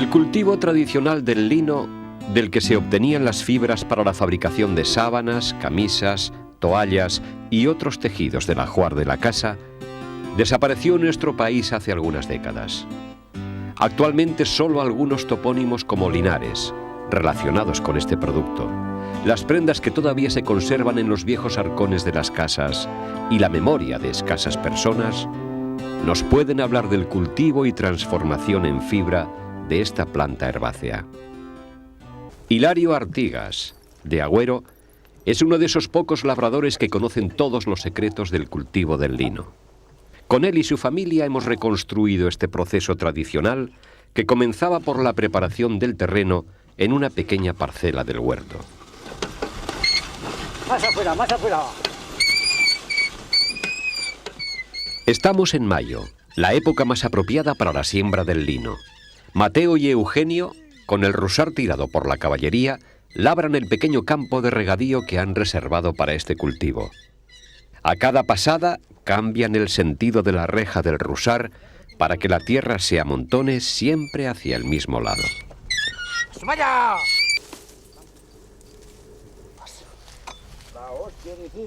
El cultivo tradicional del lino, del que se obtenían las fibras para la fabricación de sábanas, camisas, toallas y otros tejidos del ajuar de la casa, desapareció en nuestro país hace algunas décadas. Actualmente solo algunos topónimos como Linares, relacionados con este producto, las prendas que todavía se conservan en los viejos arcones de las casas y la memoria de escasas personas, nos pueden hablar del cultivo y transformación en fibra de esta planta herbácea. Hilario Artigas, de Agüero, es uno de esos pocos labradores que conocen todos los secretos del cultivo del lino. Con él y su familia hemos reconstruido este proceso tradicional que comenzaba por la preparación del terreno en una pequeña parcela del huerto. Más afuera, más afuera. Estamos en mayo, la época más apropiada para la siembra del lino. Mateo y Eugenio, con el rusar tirado por la caballería, labran el pequeño campo de regadío que han reservado para este cultivo. A cada pasada cambian el sentido de la reja del rusar para que la tierra se amontone siempre hacia el mismo lado. ¡Vaya!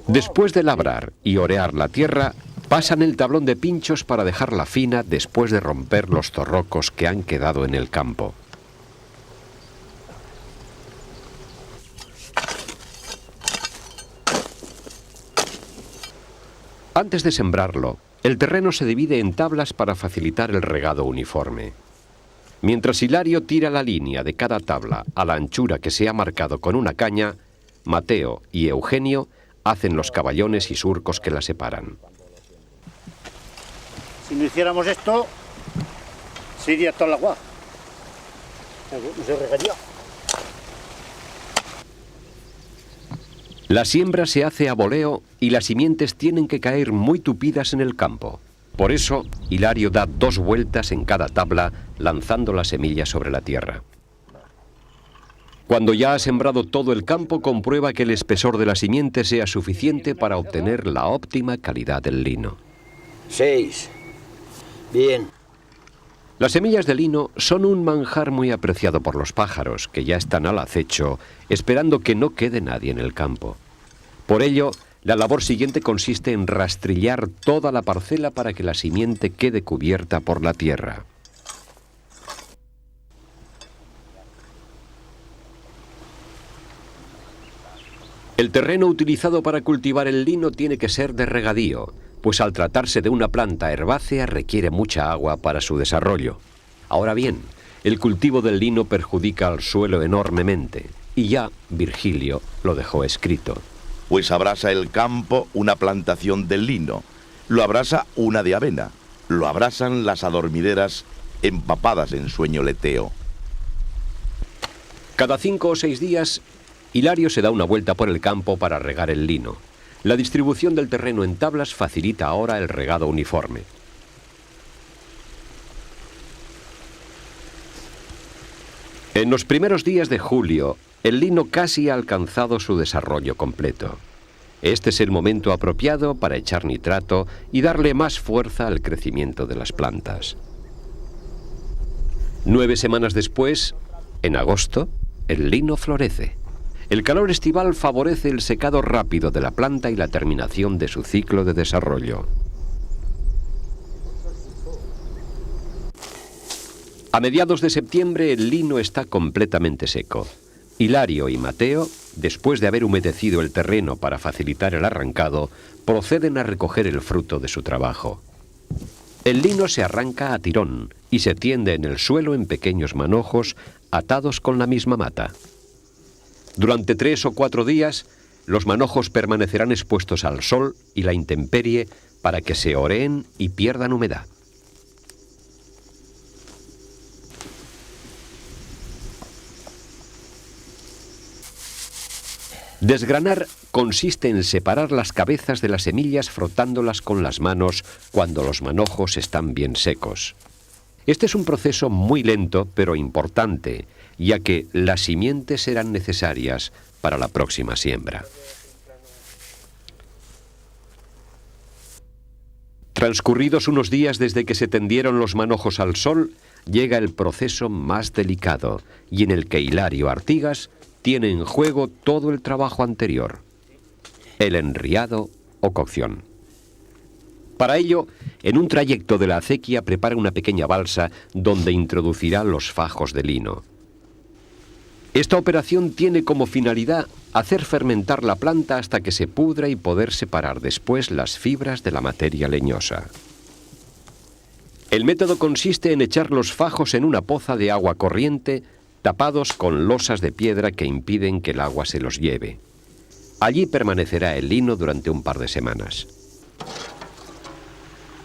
Después de labrar y orear la tierra, pasan el tablón de pinchos para dejarla fina después de romper los zorrocos que han quedado en el campo. Antes de sembrarlo, el terreno se divide en tablas para facilitar el regado uniforme. Mientras Hilario tira la línea de cada tabla a la anchura que se ha marcado con una caña, Mateo y Eugenio hacen los caballones y surcos que la separan. Si no hiciéramos esto, se iría todo el agua. No se regaría. La siembra se hace a voleo y las simientes tienen que caer muy tupidas en el campo. Por eso, Hilario da 2 vueltas en cada tabla, lanzando la semilla sobre la tierra. Cuando ya ha sembrado todo el campo, comprueba que el espesor de la simiente sea suficiente para obtener la óptima calidad del lino. 6. Bien. Las semillas de lino son un manjar muy apreciado por los pájaros, que ya están al acecho, esperando que no quede nadie en el campo. Por ello, la labor siguiente consiste en rastrillar toda la parcela para que la simiente quede cubierta por la tierra. El terreno utilizado para cultivar el lino tiene que ser de regadío, pues al tratarse de una planta herbácea requiere mucha agua para su desarrollo. Ahora bien, el cultivo del lino perjudica al suelo enormemente, y ya Virgilio lo dejó escrito. Pues abrasa el campo una plantación del lino, lo abrasa una de avena, lo abrasan las adormideras empapadas en sueño leteo. Cada 5 o 6 días, Hilario se da una vuelta por el campo para regar el lino. La distribución del terreno en tablas facilita ahora el regado uniforme. En los primeros días de julio, el lino casi ha alcanzado su desarrollo completo. Este es el momento apropiado para echar nitrato y darle más fuerza al crecimiento de las plantas. 9 semanas después, en agosto, el lino florece. El calor estival favorece el secado rápido de la planta y la terminación de su ciclo de desarrollo. A mediados de septiembre el lino está completamente seco. Hilario y Mateo, después de haber humedecido el terreno para facilitar el arrancado, proceden a recoger el fruto de su trabajo. El lino se arranca a tirón y se tiende en el suelo en pequeños manojos atados con la misma mata. Durante 3 o 4 días, los manojos permanecerán expuestos al sol y la intemperie para que se oreen y pierdan humedad. Desgranar consiste en separar las cabezas de las semillas frotándolas con las manos cuando los manojos están bien secos. Este es un proceso muy lento pero importante, ya que las simientes serán necesarias para la próxima siembra. Transcurridos unos días desde que se tendieron los manojos al sol, llega el proceso más delicado y en el que Hilario Artigas tiene en juego todo el trabajo anterior: el enriado o cocción. Para ello, en un trayecto de la acequia prepara una pequeña balsa donde introducirá los fajos de lino. Esta operación tiene como finalidad hacer fermentar la planta hasta que se pudra y poder separar después las fibras de la materia leñosa. El método consiste en echar los fajos en una poza de agua corriente, tapados con losas de piedra que impiden que el agua se los lleve. Allí permanecerá el lino durante un par de semanas.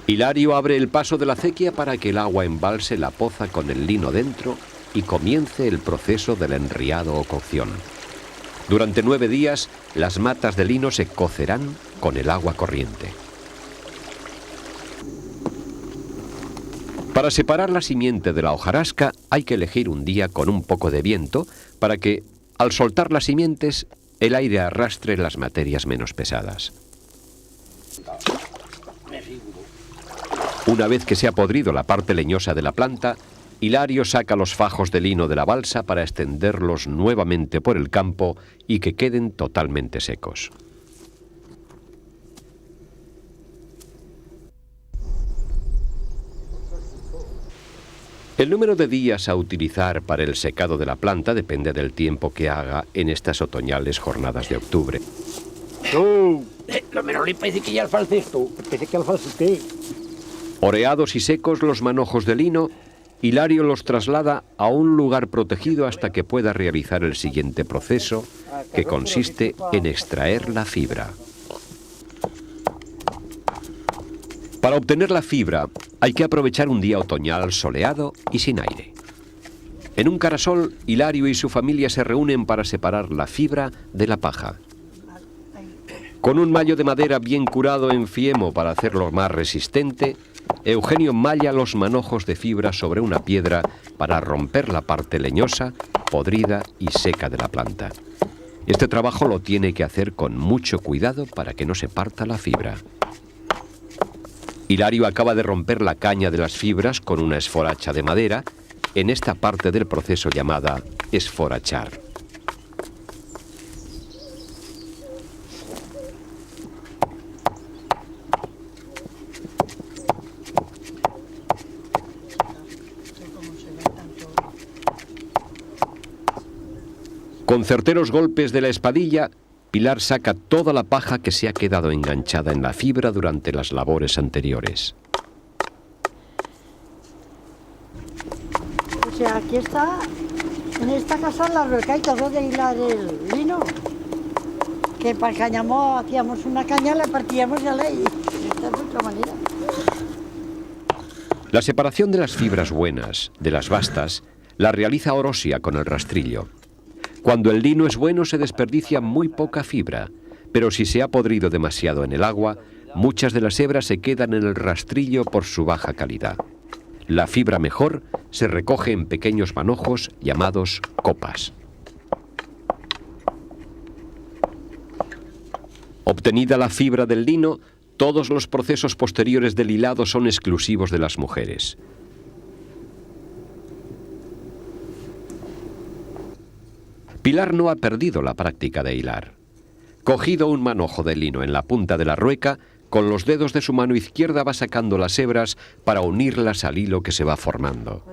Hilario abre el paso de la acequia para que el agua embalse la poza con el lino dentro y comience el proceso del enriado o cocción. Durante 9 días, las matas de lino se cocerán con el agua corriente. Para separar la simiente de la hojarasca hay que elegir un día con un poco de viento para que, al soltar las simientes, el aire arrastre las materias menos pesadas. Una vez que se ha podrido la parte leñosa de la planta, Hilario saca los fajos de lino de la balsa para extenderlos nuevamente por el campo y que queden totalmente secos. El número de días a utilizar para el secado de la planta depende del tiempo que haga en estas otoñales jornadas de octubre. Lo menos li parece que ya el falces tú. Parece que el falsité. Oreados y secos los manojos de lino, Hilario los traslada a un lugar protegido hasta que pueda realizar el siguiente proceso, que consiste en extraer la fibra. Para obtener la fibra hay que aprovechar un día otoñal soleado y sin aire. En un carasol, Hilario y su familia se reúnen para separar la fibra de la paja. Con un mallo de madera bien curado en fiemo para hacerlo más resistente, Eugenio malla los manojos de fibra sobre una piedra para romper la parte leñosa, podrida y seca de la planta. Este trabajo lo tiene que hacer con mucho cuidado para que no se parta la fibra. Hilario acaba de romper la caña de las fibras con una esforacha de madera, en esta parte del proceso llamada esforachar. Con certeros golpes de la espadilla, Pilar saca toda la paja que se ha quedado enganchada en la fibra durante las labores anteriores. O sea, aquí está, en esta casa la rueca y todo de hilar el lino. Que para el cáñamo hacíamos una caña, la partíamos y esta es otra manera. La separación de las fibras buenas de las bastas la realiza Orosia con el rastrillo. Cuando el lino es bueno se desperdicia muy poca fibra, pero si se ha podrido demasiado en el agua, muchas de las hebras se quedan en el rastrillo por su baja calidad. La fibra mejor se recoge en pequeños manojos llamados copas. Obtenida la fibra del lino, todos los procesos posteriores del hilado son exclusivos de las mujeres. Pilar no ha perdido la práctica de hilar. Cogido un manojo de lino en la punta de la rueca, con los dedos de su mano izquierda va sacando las hebras para unirlas al hilo que se va formando.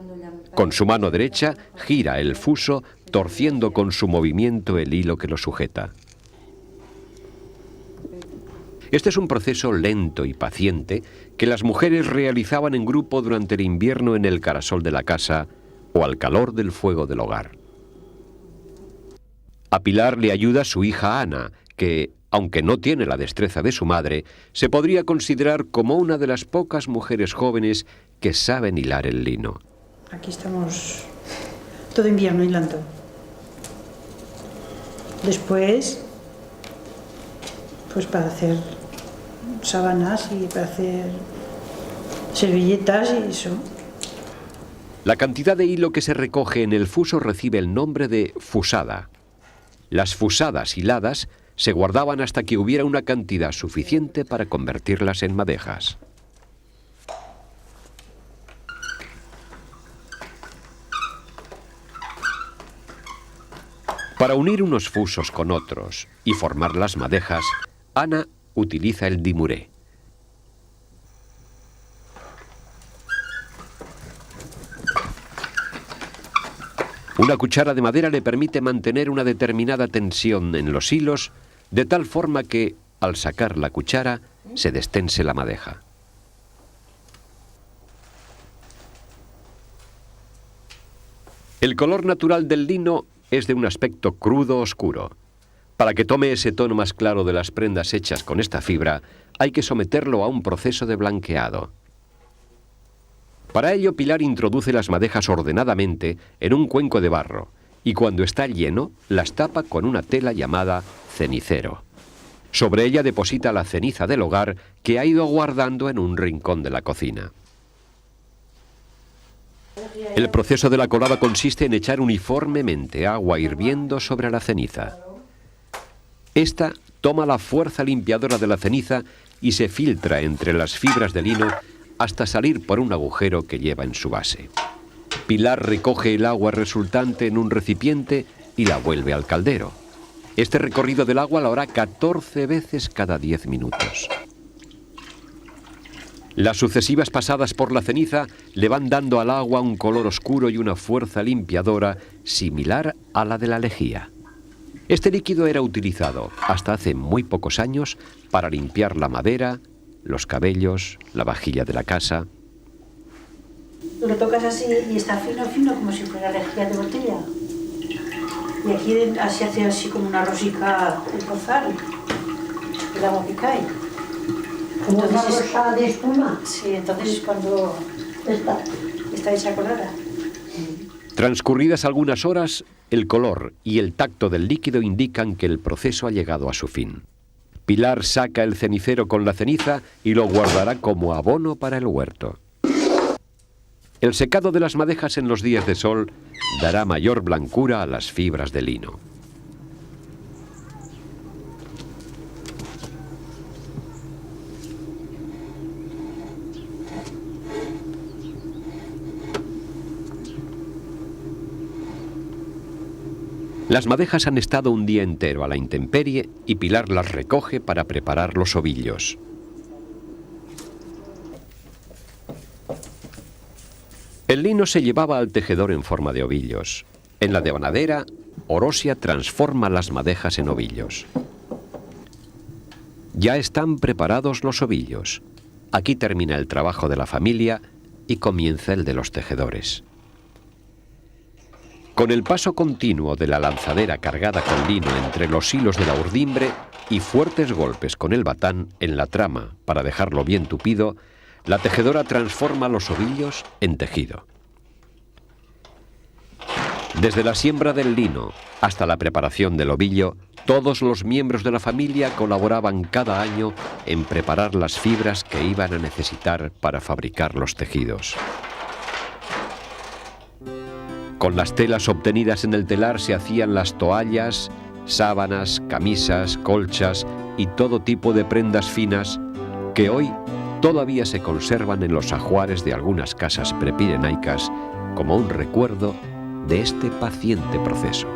Con su mano derecha gira el fuso, torciendo con su movimiento el hilo que lo sujeta. Este es un proceso lento y paciente que las mujeres realizaban en grupo durante el invierno en el carasol de la casa o al calor del fuego del hogar. A Pilar le ayuda su hija Ana, que, aunque no tiene la destreza de su madre, se podría considerar como una de las pocas mujeres jóvenes que saben hilar el lino. Aquí estamos todo invierno hilando. Después, pues para hacer sábanas y para hacer servilletas y eso. La cantidad de hilo que se recoge en el fuso recibe el nombre de fusada. Las fusadas hiladas se guardaban hasta que hubiera una cantidad suficiente para convertirlas en madejas. Para unir unos fusos con otros y formar las madejas, Ana utiliza el dimuré. Una cuchara de madera le permite mantener una determinada tensión en los hilos, de tal forma que, al sacar la cuchara, se destense la madeja. El color natural del lino es de un aspecto crudo oscuro. Para que tome ese tono más claro de las prendas hechas con esta fibra, hay que someterlo a un proceso de blanqueado. Para ello, Pilar introduce las madejas ordenadamente en un cuenco de barro y cuando está lleno, las tapa con una tela llamada cenicero. Sobre ella deposita la ceniza del hogar que ha ido guardando en un rincón de la cocina. El proceso de la colada consiste en echar uniformemente agua hirviendo sobre la ceniza. Esta toma la fuerza limpiadora de la ceniza y se filtra entre las fibras de lino hasta salir por un agujero que lleva en su base. Pilar recoge el agua resultante en un recipiente y la vuelve al caldero. Este recorrido del agua lo hará 14 veces cada 10 minutos. Las sucesivas pasadas por la ceniza le van dando al agua un color oscuro y una fuerza limpiadora similar a la de la lejía. Este líquido era utilizado hasta hace muy pocos años para limpiar la madera, los cabellos, la vajilla de la casa. Lo tocas así y está fino, fino, como si fuera lejía de botella. Y aquí se hace así como una rosica de pozal, el agua que cae. Como una rosada de espuma. Sí, entonces es cuando está esa colada. Transcurridas algunas horas, el color y el tacto del líquido indican que el proceso ha llegado a su fin. Pilar saca el cenicero con la ceniza y lo guardará como abono para el huerto. El secado de las madejas en los días de sol dará mayor blancura a las fibras de lino. Las madejas han estado un día entero a la intemperie y Pilar las recoge para preparar los ovillos. El lino se llevaba al tejedor en forma de ovillos. En la devanadera, Orosia transforma las madejas en ovillos. Ya están preparados los ovillos. Aquí termina el trabajo de la familia y comienza el de los tejedores. Con el paso continuo de la lanzadera cargada con lino entre los hilos de la urdimbre y fuertes golpes con el batán en la trama para dejarlo bien tupido, la tejedora transforma los ovillos en tejido. Desde la siembra del lino hasta la preparación del ovillo, todos los miembros de la familia colaboraban cada año en preparar las fibras que iban a necesitar para fabricar los tejidos. Con las telas obtenidas en el telar se hacían las toallas, sábanas, camisas, colchas y todo tipo de prendas finas que hoy todavía se conservan en los ajuares de algunas casas prepirenaicas como un recuerdo de este paciente proceso.